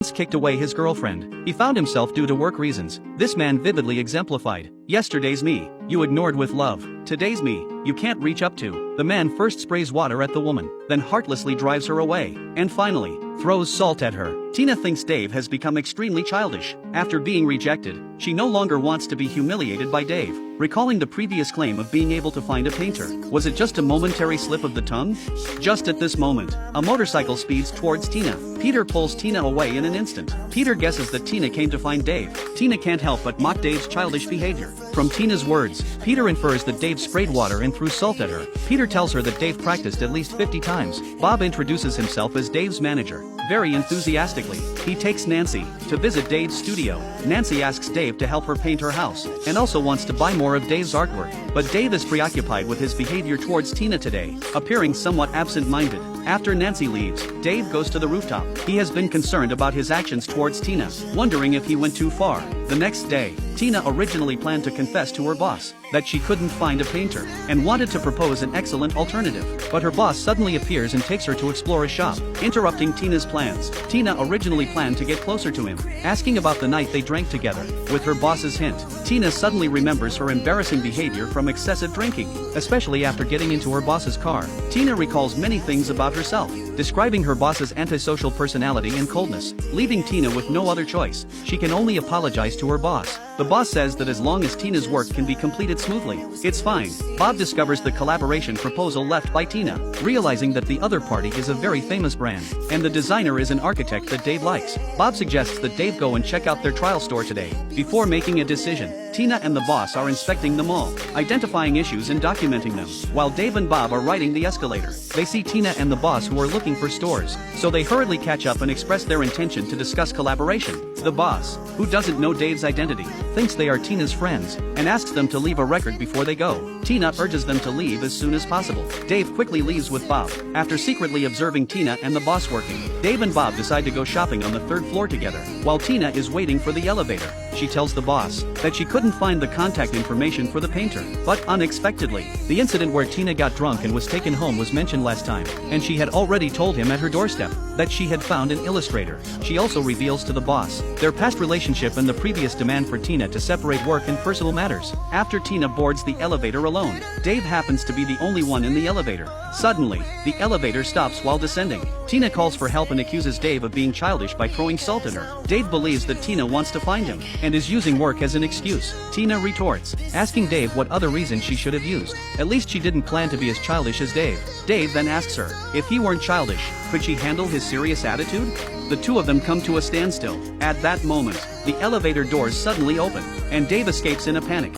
kicked away his girlfriend. He found himself due to work reasons. This man vividly exemplified, "Yesterday's me, you ignored with love. Today's me, you can't reach up to." The man first sprays water at the woman, then heartlessly drives her away, and finally, throws salt at her. Tina thinks Dave has become extremely childish. After being rejected, she no longer wants to be humiliated by Dave. Recalling the previous claim of being able to find a painter, was it just a momentary slip of the tongue? Just at this moment, a motorcycle speeds towards Tina. Peter pulls Tina away in an instant. Peter guesses that Tina came to find Dave. Tina can't help but mock Dave's childish behavior. From Tina's words, Peter infers that Dave sprayed water and threw salt at her. Peter tells her that Dave practiced at least 50 times. Bob introduces himself as Dave's manager. Very enthusiastically, he takes Nancy to visit Dave's studio. Nancy asks Dave to help her paint her house, and also wants to buy more of Dave's artwork. But Dave is preoccupied with his behavior towards Tina today, appearing somewhat absent-minded. After Nancy leaves, Dave goes to the rooftop. He has been concerned about his actions towards Tina, wondering if he went too far. The next day, Tina originally planned to confess to her boss that she couldn't find a painter, and wanted to propose an excellent alternative. But her boss suddenly appears and takes her to explore a shop, interrupting Tina's plans. Tina originally planned to get closer to him, asking about the night they drank together. With her boss's hint, Tina suddenly remembers her embarrassing behavior from excessive drinking, especially after getting into her boss's car. Tina recalls many things about herself, describing her boss's antisocial personality and coldness, leaving Tina with no other choice. She can only apologize to her boss. The boss says that as long as Tina's work can be completed smoothly, it's fine. Bob discovers the collaboration proposal left by Tina, realizing that the other party is a very famous brand, and the designer is an architect that Dave likes. Bob suggests that Dave go and check out their trial store today. Before making a decision, Tina and the boss are inspecting the mall, identifying issues and documenting them. While Dave and Bob are riding the escalator, they see Tina and the boss who are looking for stores, so they hurriedly catch up and express their intention to discuss collaboration. The boss, who doesn't know Dave's identity, thinks they are Tina's friends, and asks them to leave a record before they go. Tina urges them to leave as soon as possible. Dave quickly leaves with Bob. After secretly observing Tina and the boss working, Dave and Bob decide to go shopping on the 3rd floor together. While Tina is waiting for the elevator, she tells the boss that she couldn't find the contact information for the painter. But unexpectedly, the incident where Tina got drunk and was taken home was mentioned last time, and she had already told him at her doorstep that she had found an illustrator. She also reveals to the boss their past relationship and the previous demand for Tina to separate work and personal matters. After Tina boards the elevator alone, Dave happens to be the only one in the elevator. Suddenly, the elevator stops while descending. Tina calls for help and accuses Dave of being childish by throwing salt at her. Dave believes that Tina wants to find him, and is using work as an excuse. Tina retorts, asking Dave what other reason she should have used. At least she didn't plan to be as childish as Dave. Dave then asks her, if he weren't childish, could she handle his serious attitude? The two of them come to a standstill. At that moment, the elevator doors suddenly open, and Dave escapes in a panic.